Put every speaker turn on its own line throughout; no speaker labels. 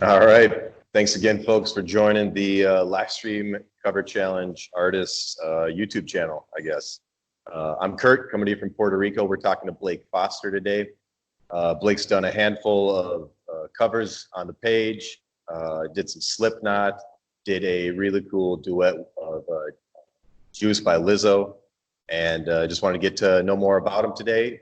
All right. Thanks again, folks, for joining the Livestream Cover Challenge Artists YouTube channel, I guess. I'm Kurt, coming to you from Puerto Rico. We're talking to Blake Foster today. Blake's done a handful of covers on the page, did some Slipknot, did a really cool duet of Juice by Lizzo, and just wanted to get to know more about him today.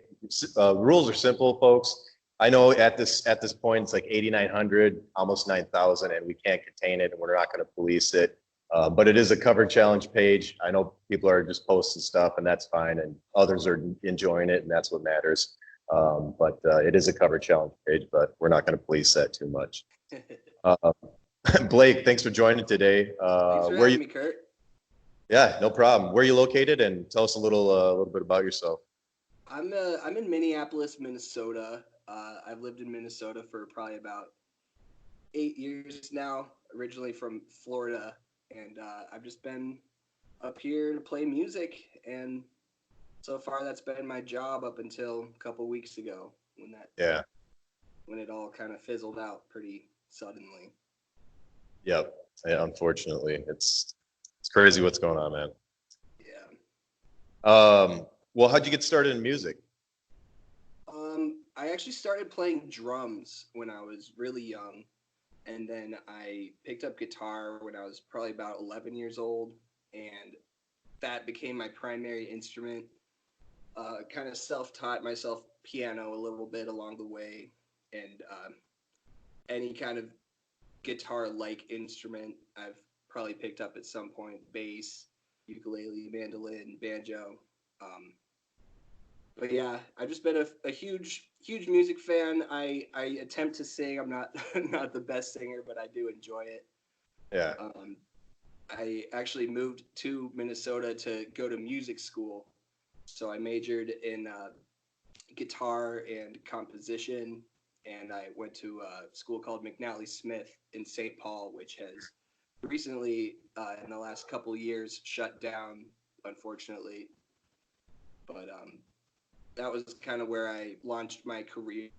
Rules are simple, folks. I know at this point it's like 8,900, almost 9,000, and we can't contain it, and we're not going to police it. But it is a cover challenge page. I know people are just posting stuff, and that's fine, and others are enjoying it, and that's what matters. But it is a cover challenge page, but we're not going to police that too much. Blake, thanks for joining today.
Thanks for having me, Kurt.
Yeah, no problem. Where are you located? And tell us a little bit about yourself.
I'm in Minneapolis, Minnesota. I've lived in Minnesota for probably about 8 years now. Originally from Florida, and I've just been up here to play music. And so far, that's been my job up until a couple weeks ago when it all kind of fizzled out pretty suddenly.
Yep. Yeah, unfortunately, it's crazy what's going on, man.
Yeah.
Well, how'd you get started in music?
I actually started playing drums when I was really young, and then I picked up guitar when I was probably about 11 years old, and that became my primary instrument. Kind of self-taught myself piano a little bit along the way, and any kind of guitar-like instrument I've probably picked up at some point: bass, ukulele, mandolin, banjo. But yeah, I've just been a huge music fan. I attempt to sing. I'm not not the best singer, but I do enjoy it.
Yeah.
I actually moved to Minnesota to go to music school, so I majored in guitar and composition, and I went to a school called McNally Smith in St. Paul, which has recently, in the last couple years, shut down, unfortunately. But that was kind of where I launched my career,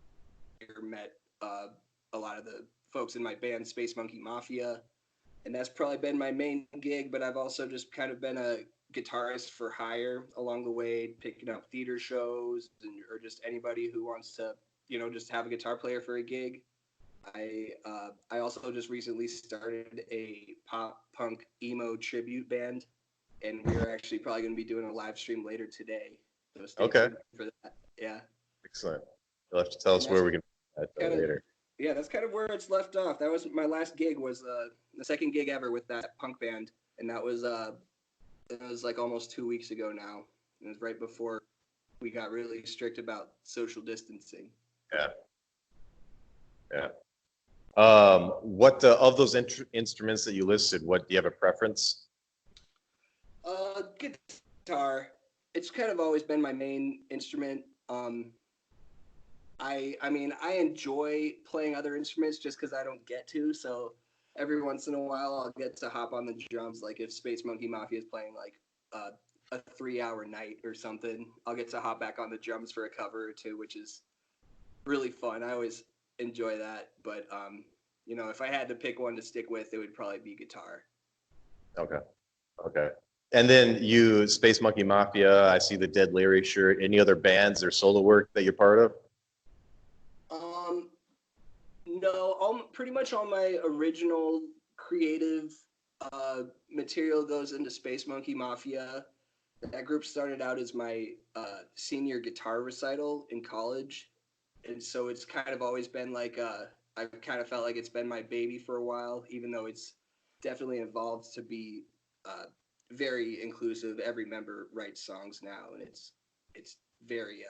met a lot of the folks in my band, Space Monkey Mafia, and that's probably been my main gig. But I've also just kind of been a guitarist for hire along the way, picking up theater shows or just anybody who wants to, just have a guitar player for a gig. I also just recently started a pop punk emo tribute band, and we're actually probably going to be doing a live stream later today. So stay tuned for that. Yeah.
Excellent. You'll have to tell us where we can find that later.
Yeah, that's kind of where it's left off. That was my last gig. Was the second gig ever with that punk band, and that was it was like almost 2 weeks ago now. It was right before we got really strict about social distancing.
Yeah. Yeah. What of those instruments that you listed? What do you have a preference?
Guitar. It's kind of always been my main instrument. I mean, I enjoy playing other instruments just because I don't get to. So every once in a while, I'll get to hop on the drums. Like if Space Monkey Mafia is playing like a 3-hour night or something, I'll get to hop back on the drums for a cover or two, which is really fun. I always enjoy that. But if I had to pick one to stick with, it would probably be guitar.
Okay. Okay. And then you, Space Monkey Mafia, I see the Dead Larry shirt. Any other bands or solo work that you're part of?
No, pretty much all my original creative material goes into Space Monkey Mafia. That group started out as my senior guitar recital in college, and so it's kind of always been like I've kind of felt like it's been my baby for a while, even though it's definitely evolved to be very inclusive. Every member writes songs now, and it's very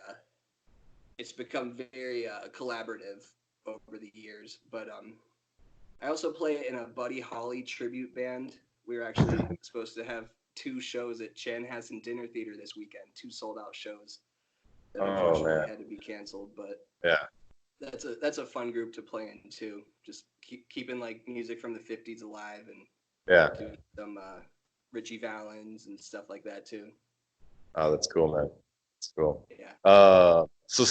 it's become very collaborative over the years. But I also play in a Buddy Holly tribute band. We were actually supposed to have 2 shows at Chanhassen Dinner Theater this weekend, 2 sold out shows that unfortunately had to be canceled. But
yeah,
that's a fun group to play in too. Just keeping like music from the 50s alive, and doing some Richie Valens and stuff like that too.
Oh, that's cool, man. That's cool.
Yeah.
So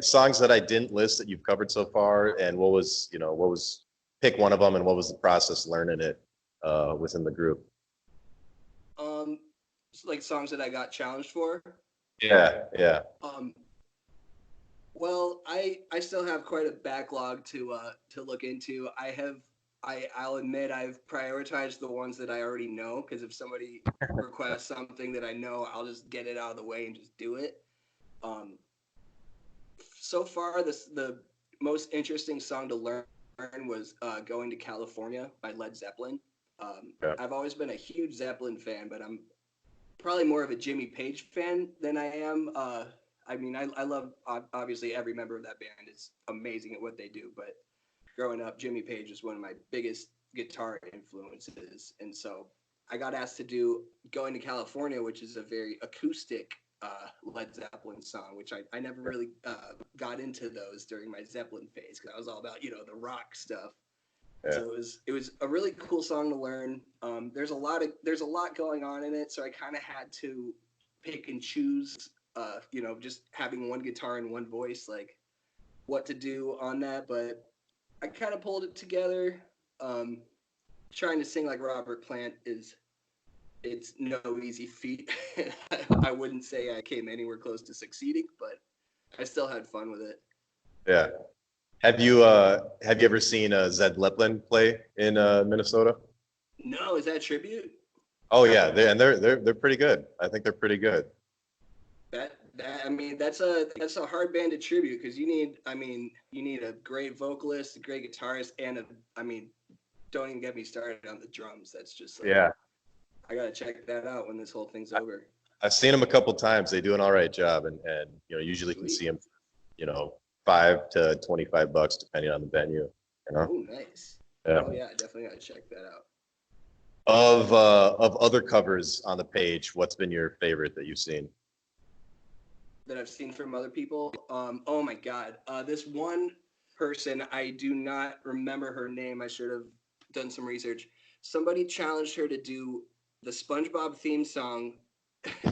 songs that I didn't list that you've covered so far, and what was pick one of them, and what was the process learning it within the group?
It's like songs that I got challenged for.
Yeah.
Um, well, I still have quite a backlog to look into. I'll admit I've prioritized the ones that I already know, because if somebody requests something that I know, I'll just get it out of the way and just do it. Um, so far, the most interesting song to learn was "Going to California" by Led Zeppelin.
Yeah.
I've always been a huge Zeppelin fan, but I'm probably more of a Jimmy Page fan than I am. I mean, I love obviously every member of that band is amazing at what they do, but growing up, Jimmy Page is one of my biggest guitar influences, and so I got asked to do "Going to California," which is a very acoustic Led Zeppelin song, which I never really got into those during my Zeppelin phase, because I was all about the rock stuff.
Yeah.
So it was a really cool song to learn. There's a lot going on in it, so I kind of had to pick and choose. Just having one guitar and one voice, like what to do on that. But I kind of pulled it together. Um, Trying to sing like Robert Plant it's no easy feat. I wouldn't say I came anywhere close to succeeding, but I still had fun with it.
Yeah. Have you ever seen Zeppelin play in Minnesota?
No, is that tribute?
Oh yeah, they're pretty good. I think they're pretty good.
I mean that's a hard band to tribute, because you need a great vocalist, a great guitarist, and don't even get me started on the drums. That's just like,
Yeah,
I gotta check that out when this whole thing's over.
I've seen them a couple times. They do an all right job, and usually can
Sweet.
see them, 5 to $25 depending on the venue. You know.
Oh, nice.
Yeah.
Oh yeah, definitely gotta check that out.
Of other covers on the page, what's been your favorite that you've seen?
That I've seen from other people. Oh my God. This one person, I do not remember her name. I should have done some research. Somebody challenged her to do the SpongeBob theme song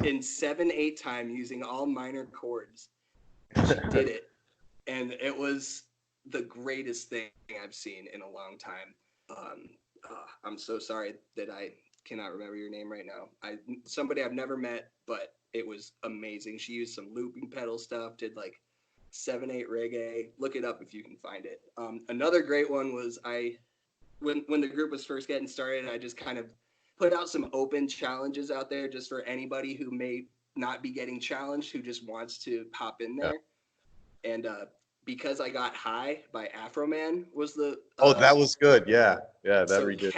in 7/8 time using all minor chords. She did it, and it was the greatest thing I've seen in a long time. Um, I'm so sorry that I cannot remember your name right now. Somebody I've never met, but it was amazing. She used some looping pedal stuff, did like 7/8 reggae. Look it up if you can find it. Another great one was when the group was first getting started, I just kind of put out some open challenges out there just for anybody who may not be getting challenged, who just wants to hop in
Yeah.
there. And Because I Got High by Afroman was the
Oh, that was good. Yeah, that
so
redid.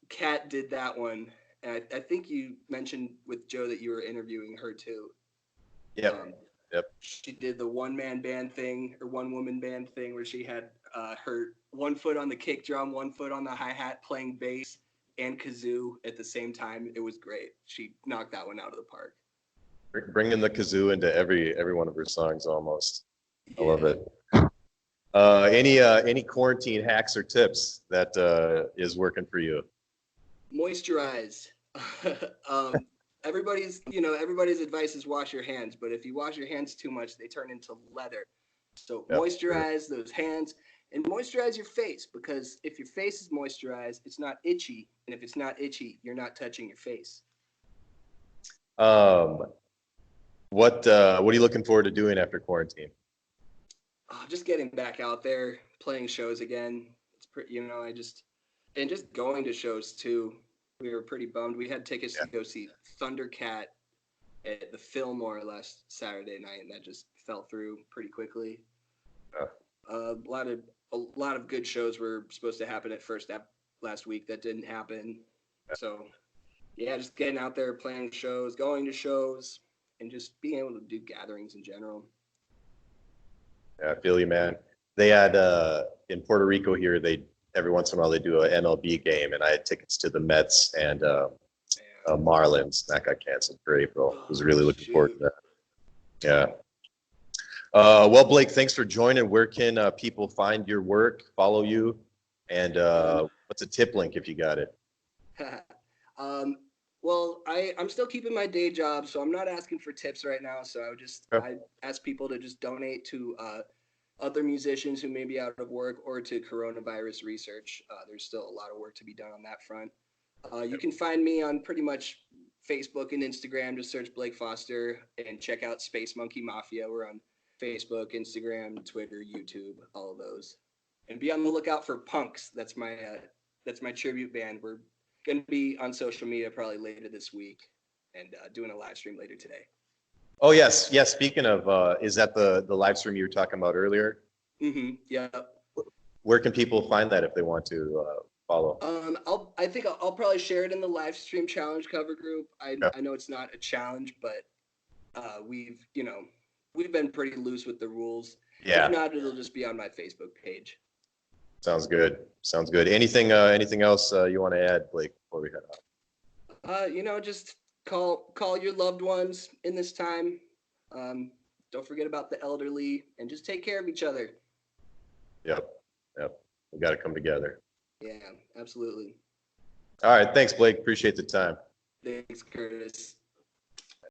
Kat did that one. And I think you mentioned with Joe that you were interviewing her too.
Yep. Yep.
She did the one man band thing or one woman band thing where she had her one foot on the kick drum, one foot on the hi-hat, playing bass and kazoo at the same time. It was great. She knocked that one out of the park.
Bringing the kazoo into every one of her songs almost. I love
Yeah.
it. Any quarantine hacks or tips that is working for you?
Moisturize. um, everybody's advice is wash your hands, but if you wash your hands too much, they turn into leather. So
Yep.
moisturize those hands and moisturize your face, because if your face is moisturized, it's not itchy, and if it's not itchy, you're not touching your face.
Um, what are you looking forward to doing after quarantine?
Just getting back out there, playing shows again. It's pretty, and just going to shows too. We were pretty bummed. We had tickets to go see Thundercat at the Fillmore last Saturday night, and that just fell through pretty quickly.
Yeah.
A lot of good shows were supposed to happen at First Step last week that didn't happen. So yeah, just getting out there, playing shows, going to shows, and just being able to do gatherings in general.
Yeah, I feel you, man. They had in Puerto Rico here. They every once in a while they do an MLB game, and I had tickets to the Mets and Marlins. That got canceled for April. I was really looking forward to that. Yeah. Well, Blake, thanks for joining. Where can people find your work, follow you, and what's a tip link if you got it?
Well, I'm still keeping my day job, so I'm not asking for tips right now. So I ask people to just donate to other musicians who may be out of work or to coronavirus research. There's still a lot of work to be done on that front. You can find me on pretty much Facebook and Instagram. Just search Blake Foster and check out Space Monkey Mafia. We're on Facebook, Instagram, Twitter, YouTube, all of those. And be on the lookout for Punks. That's my tribute band. We're going to be on social media probably later this week and doing a live stream later today.
Oh, yes. Yes. Speaking of, is that the live stream you were talking about earlier?
Mm-hmm. Yeah.
Where can people find that if they want to follow?
I think I'll probably share it in the live stream challenge cover group.
Yeah.
I know it's not a challenge, but we've been pretty loose with the rules.
Yeah.
If not, it'll just be on my Facebook page.
Sounds good. Sounds good. Anything else you want to add, Blake, before we head out?
Just call your loved ones in this time. Don't forget about the elderly and just take care of each other.
Yep. We got to come together.
Yeah, absolutely.
All right. Thanks, Blake. Appreciate the time.
Thanks, Curtis.